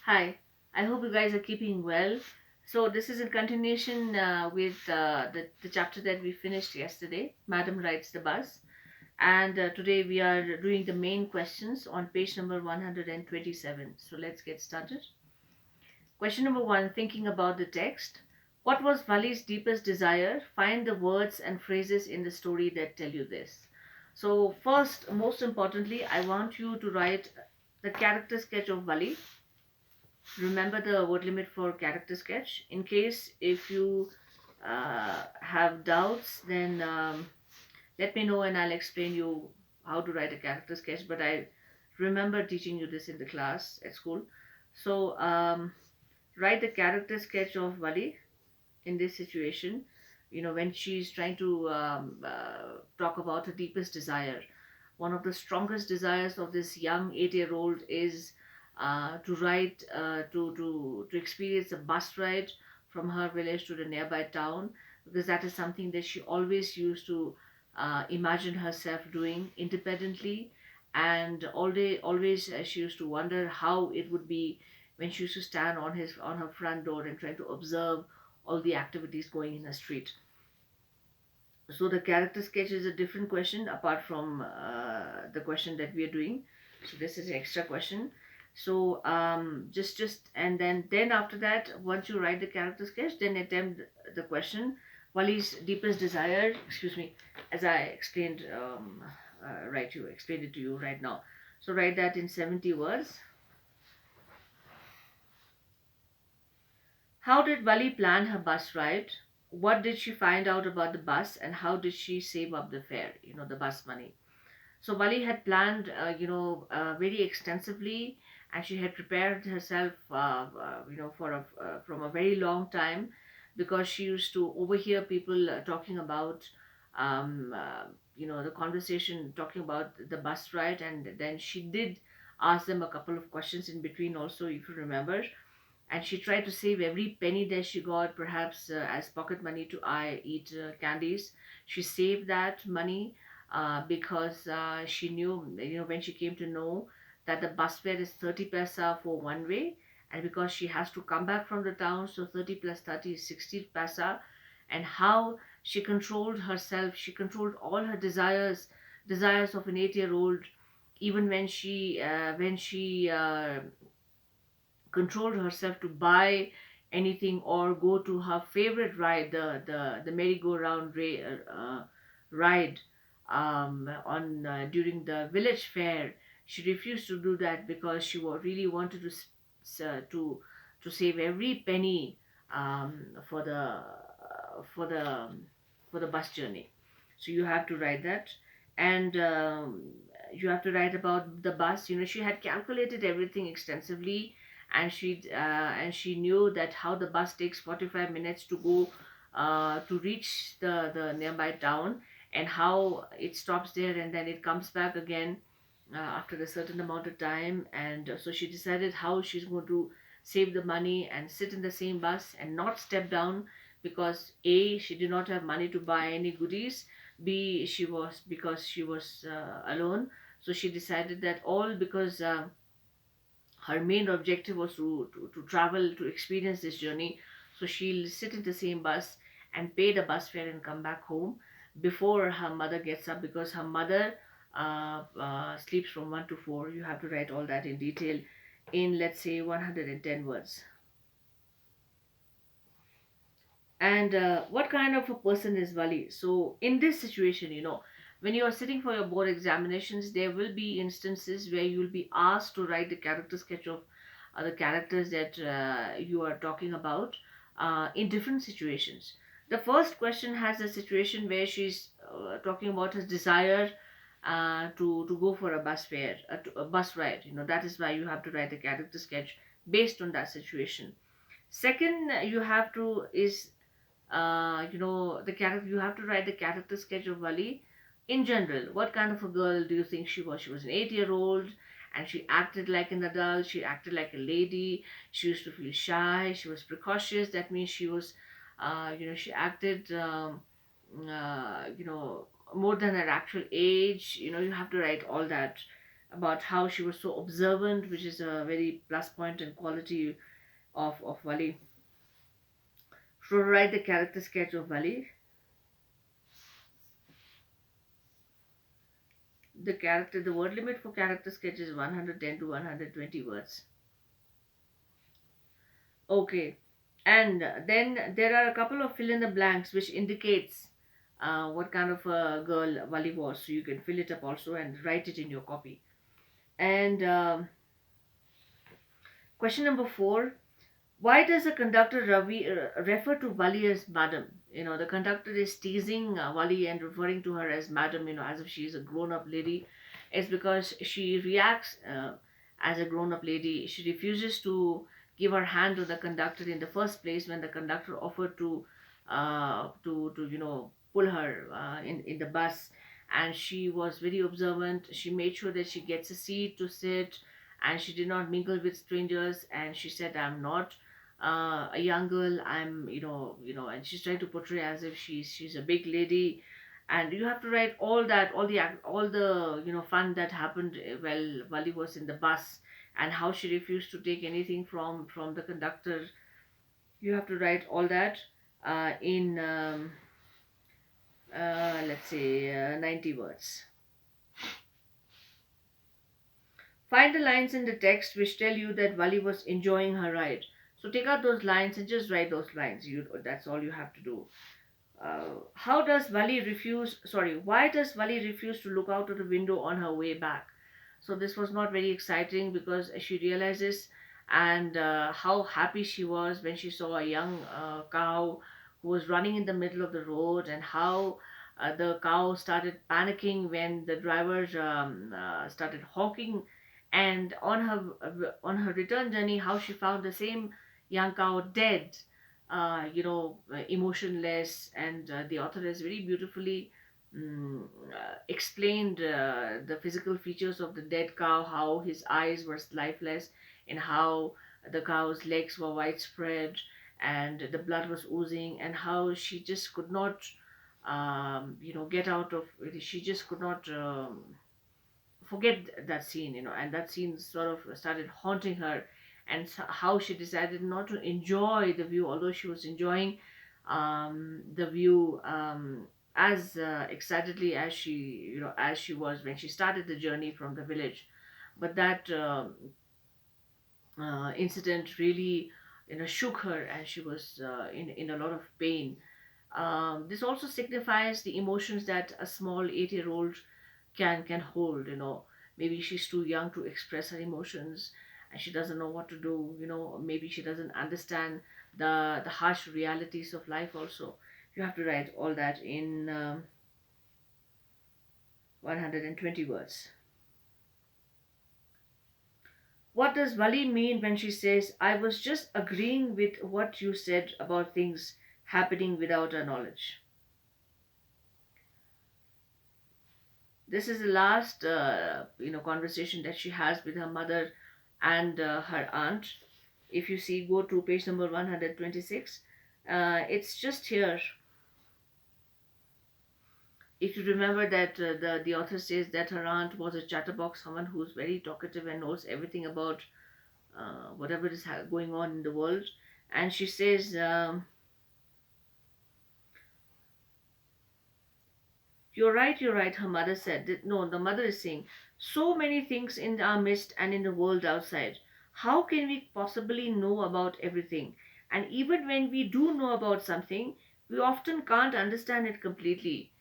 Hi, I hope you guys are keeping well. So, this is a continuation with the chapter that we finished yesterday. Madam Rides the Bus. And today we are doing the main questions on page number 127. So, let's get started. Question number one, thinking about the text. What was Vali's deepest desire? Find the words and phrases in the story that tell you this. So, first, most importantly, I want you to write the character sketch of Vali. Remember the word limit for character sketch. In case if you have doubts, then let me know and I'll explain you how to write a character sketch. But I remember teaching you this in the class at school. So write the character sketch of Vali in this situation. When she's trying to talk about her deepest desire. One of the strongest desires of this young 8-year-old is to ride, to experience a bus ride from her village to the nearby town, because that is something that she always used to imagine herself doing independently, and all day, always she used to wonder how it would be when she used to stand on her front door and try to observe all the activities going in the street. So the character sketch is a different question apart from the question that we are doing. So this is an extra question. So just and then after that, once you write the character sketch, then attempt the question. Wali's deepest desire, excuse me, as I explained, explained it to you right now. So write that in 70 words. How did Vali plan her bus ride? What did she find out about the bus, and how did she save up the fare, the bus money? So Vali had planned, very extensively, and she had prepared herself, from a very long time, because she used to overhear people talking about, the conversation talking about the bus ride, and then she did ask them a couple of questions in between, also, if you remember, and she tried to save every penny that she got, perhaps as pocket money to eat candies. She saved that money because she knew, when she came to know that the bus fare is 30 paisa for one way, and because she has to come back from the town, so 30 plus 30 is 60 paisa, and how she controlled herself, she controlled all her desires of an 8-year-old, even when she controlled herself to buy anything or go to her favorite ride, the merry-go-round ride on during the village fair. She refused to do that because she really wanted to save every penny for the bus journey. So you have to write that, and you have to write about the bus. She had calculated everything extensively, and she knew that how the bus takes 45 minutes to go to reach the nearby town, and how it stops there and then it comes back again after a certain amount of time. And so she decided how she's going to save the money and sit in the same bus and not step down, because a, she did not have money to buy any goodies, b, she was alone. So she decided that all because her main objective was to travel, to experience this journey. So she'll sit in the same bus and pay the bus fare and come back home before her mother gets up, because her mother sleeps from 1 to 4. You have to write all that in detail in, let's say, 110 words. And what kind of a person is Vali? So in this situation, when you are sitting for your board examinations, there will be instances where you will be asked to write the character sketch of the characters that you are talking about in different situations. The first question has a situation where she's talking about her desire to go for a bus fare, a bus ride. That is why you have to write a character sketch based on that situation. Second, you have to is the character, you have to write the character sketch of Vali in general. What kind of a girl do you think she was? She was an 8-year-old, and she acted like an adult, she acted like a lady, she used to feel shy, she was precocious. That means she was, she acted, more than her actual age. You have to write all that. about how she was so observant, which is a very plus point and quality of Vali. So write the character sketch of Vali. The word limit for character sketch is 110 to 120 words. Okay, and then there are a couple of fill in the blanks which indicates what kind of a girl Vali was. So you can fill it up also and write it in your copy. And question number 4: why does the conductor Ravi refer to Vali as madam? The conductor is teasing Vali and referring to her as madam, as if she is a grown up lady. It's because she reacts as a grown up lady. She refuses to give her hand to the conductor in the first place when the conductor offered to pull her in the bus. And she was very observant. She made sure that she gets a seat to sit, and she did not mingle with strangers. And she said, "I'm not a young girl. I'm and she's trying to portray as if she's a big lady." And you have to write all that, all the fun that happened while he was in the bus, and how she refused to take anything from the conductor. You have to write all that in let's say 90 words. Find the lines in the text which tell you that Vali was enjoying her ride. So take out those lines and just write those lines. That's all you have to do. How does Vali refuse? Sorry, why does Vali refuse to look out of the window on her way back? So this was not very exciting because she realizes and how happy she was when she saw a young cow who was running in the middle of the road, and how the cow started panicking when the driver started honking, and on her return journey, how she found the same young cow dead, emotionless. And the author has very beautifully explained the physical features of the dead cow, how his eyes were lifeless, and how the cow's legs were widespread, and the blood was oozing, and how she just could not, get out of it. She just could not forget that scene, and that scene sort of started haunting her, and how she decided not to enjoy the view, although she was enjoying the view as excitedly as she was when she started the journey from the village. But that incident really shook her, and she was in a lot of pain. This also signifies the emotions that a small 8-year-old can hold. Maybe she's too young to express her emotions, and she doesn't know what to do. Maybe she doesn't understand the harsh realities of life also. You have to write all that in 120 words. What does Vali mean when she says, "I was just agreeing with what you said about things happening without our knowledge"? This is the last conversation that she has with her mother and her aunt. If you see, go to page number 126. It's just here. If you remember that the author says that her aunt was a chatterbox, someone who's very talkative and knows everything about whatever is going on in the world. And she says, you're right," her mother said. No, the mother is saying, "So many things in our midst and in the world outside. How can we possibly know about everything? And even when we do know about something, we often can't understand it completely.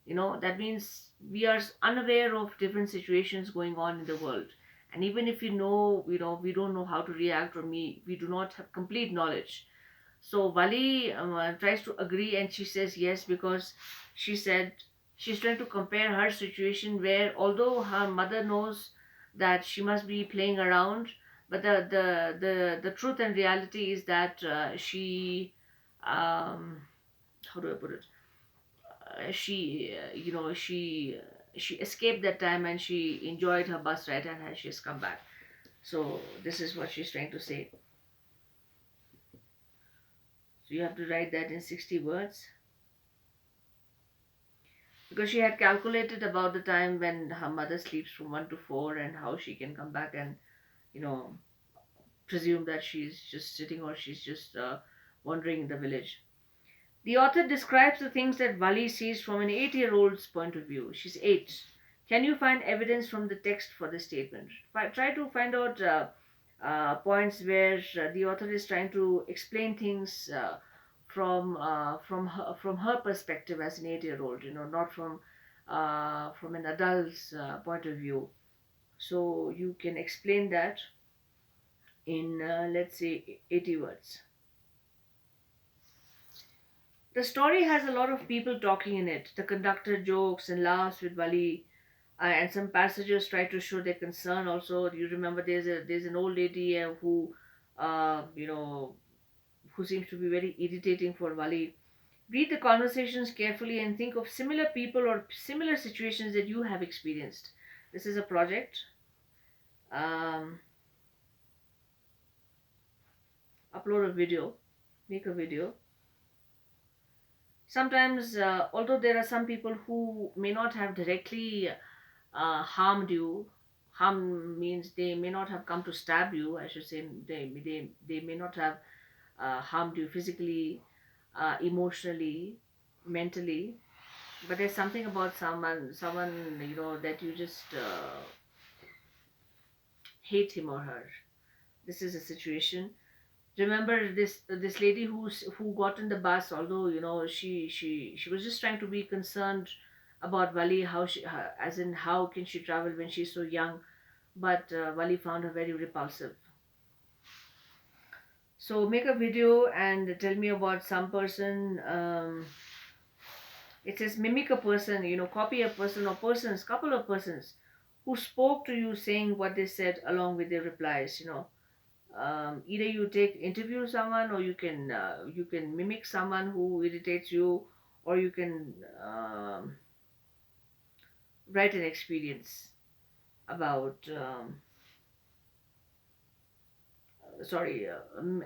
That means we are unaware of different situations going on in the world. And even if we don't know how to react, or we do not have complete knowledge." So Vali tries to agree, and she says yes, because she said she's trying to compare her situation, where although her mother knows that she must be playing around, but the truth and reality is that she, how do I put it? She escaped that time, and she enjoyed her bus ride, and she has come back. So this is what she's trying to say. So you have to write that in 60 words. because she had calculated about the time when her mother sleeps from 1 to 4 and how she can come back and, you know, presume that she's just sitting or she's just wandering in the village. The author describes the things that Vali sees from an 8-year-old's point of view. She's 8. Can you find evidence from the text for this statement? Try to find out points where the author is trying to explain things from her perspective as an 8-year-old. You know, not from an adult's point of view. So you can explain that in let's say 80 words. The story has a lot of people talking in it. The conductor jokes and laughs with Bali, and some passengers try to show their concern. Also, you remember there's an old lady you know, who seems to be very irritating for Bali. Read the conversations carefully and think of similar people or similar situations that you have experienced. This is a project. Um, Upload a video, make a video. Sometimes, although there are some people who may not have directly harmed you, harm means they may not have come to stab you, I should say, they may not have harmed you physically, emotionally, mentally, but there's something about someone, you know, that you just hate him or her. This is a situation. Remember this lady who got in the bus, although, you know, she was just trying to be concerned about Vali, as in how can she travel when she's so young, but Vali found her very repulsive. So make a video and tell me about some person. It says mimic a person, you know, copy a person or persons, couple of persons who spoke to you saying what they said along with their replies, you know. Either you take interview someone, or you can mimic someone who irritates you, or you can write an experience about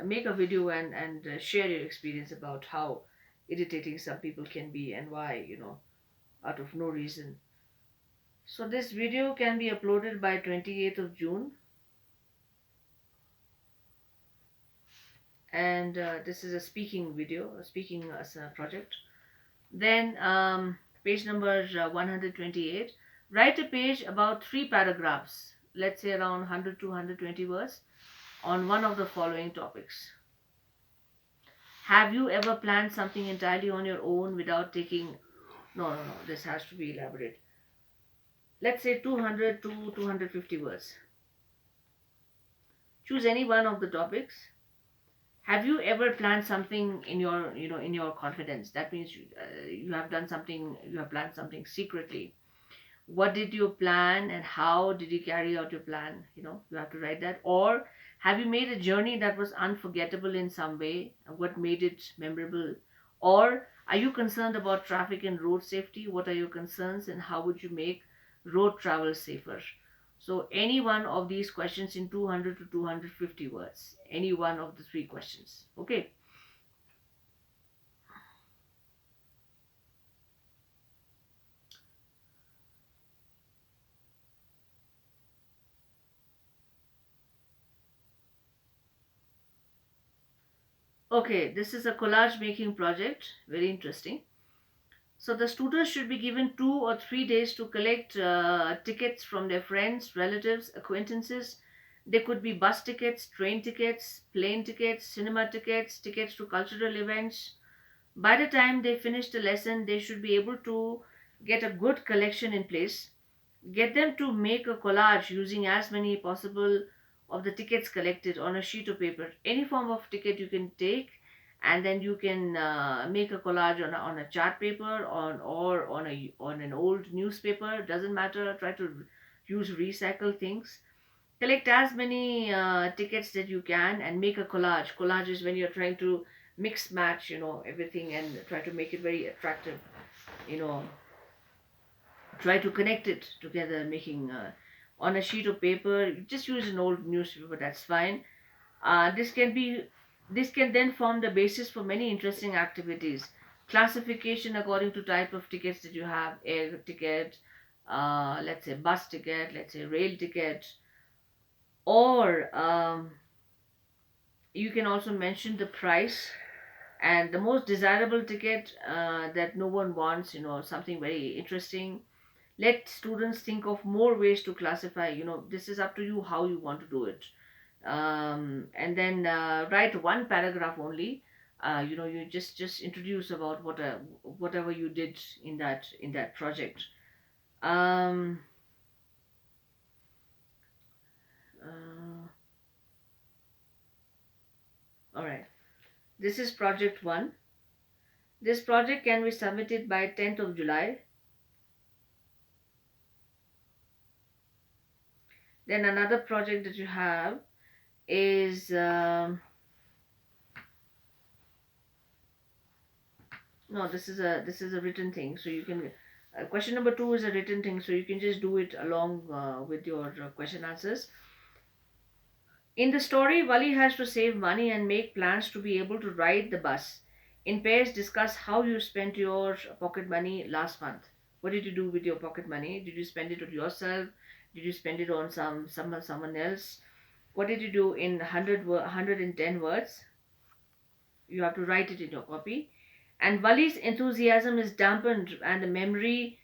make a video and share your experience about how irritating some people can be and why, you know, out of no reason. So this video can be uploaded by 28th of June, and this is a speaking video, a speaking as a project. Then page number 128. Write a page about 3 paragraphs, let's say around 100 to 120 words, on one of the following topics. Have you ever planned something entirely on your own without taking... No, this has to be elaborate. Let's say 200 to 250 words. Choose any one of the topics. Have you ever planned something in your, you know, in your confidence? That means you have done something, you have planned something secretly. What did you plan and how did you carry out your plan? You know, you have to write that. Or have you made a journey that was unforgettable in some way? What made it memorable? Or are you concerned about traffic and road safety? What are your concerns and how would you make road travel safer? So any one of these questions in 200 to 250 words. Any one of the 3 questions. Okay. Okay, this is a collage making project. Very interesting. So the students should be given 2 or 3 days to collect tickets from their friends, relatives, acquaintances. They could be bus tickets, train tickets, plane tickets, cinema tickets, tickets to cultural events. By the time they finish the lesson, they should be able to get a good collection in place. Get them to make a collage using as many possible of the tickets collected on a sheet of paper. Any form of ticket you can take, and then you can make a collage on a chart paper, or on an old newspaper. Doesn't matter. Try to use recycled things. Collect as many tickets that you can and make a collage. Collage is when you're trying to mix match, you know, everything and try to make it very attractive, you know, try to connect it together, making on a sheet of paper. Just use an old newspaper, that's fine. uh, this can be this can then form the basis for many interesting activities. classification according to type of tickets that you have: air ticket, let's say bus ticket, let's say rail ticket, or you can also mention the price and the most desirable ticket that no one wants, something very interesting. Let students think of more ways to classify. This is up to you how you want to do it. And then write one paragraph only. You just introduce about whatever you did in that project. um, uh, all right, this is project 1. This project can be submitted by 10th of July. Then another project that you have is no, this is a written thing, so you can question number 2 is a written thing, so you can just do it along with your question answers. In the story, Wally has to save money and make plans to be able to ride the bus. In pairs, discuss how you spent your pocket money last month. What did you do with your pocket money? Did you spend it on yourself? Did you spend it on someone else? What did you do in 110 words? You have to write it in your copy. And Wally's enthusiasm is dampened, and the memory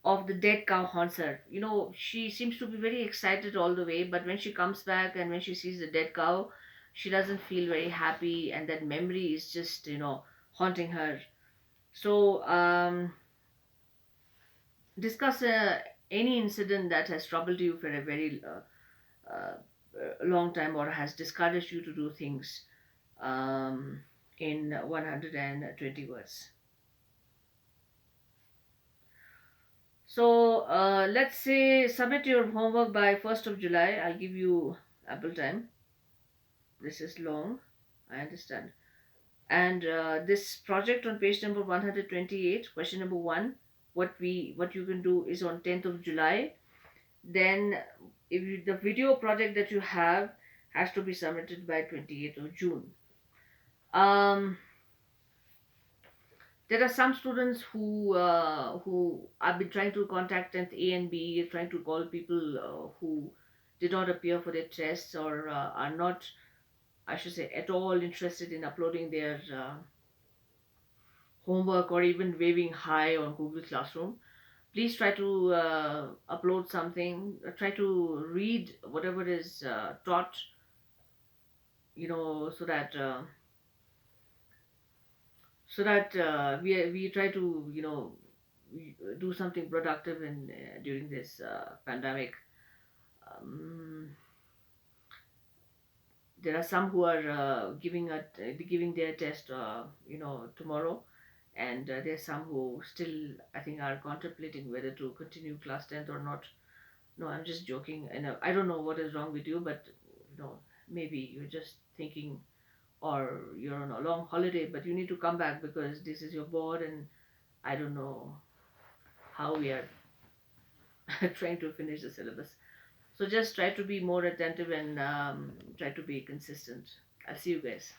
of the dead cow haunts her. She seems to be very excited all the way, but when she comes back and when she sees the dead cow, she doesn't feel very happy, and that memory is just, haunting her. So, discuss any incident that has troubled you for a very long time or has discouraged you to do things um, in 120 words. So let's say submit your homework by 1st of July. I'll give you ample time. This is long, I understand. And this project on page number 128, question number 1, what you can do is on 10th of July. Then the video project that you have has to be submitted by 28th of June. There are some students who I've been trying to contact, 10th A and B, trying to call people who did not appear for their tests or are not, I should say, at all interested in uploading their homework or even waving hi on Google Classroom. Please try to upload something. Try to read whatever is taught, so that we try to do something productive in during this pandemic. Um, there are some who are giving their test tomorrow, and there's some who still, I think, are contemplating whether to continue class 10th or not. No, I'm just joking, and I don't know what is wrong with you, but maybe you're just thinking, or you're on a long holiday, but you need to come back because this is your board, and I don't know how we are trying to finish the syllabus. So just try to be more attentive and try to be consistent. I'll see you guys.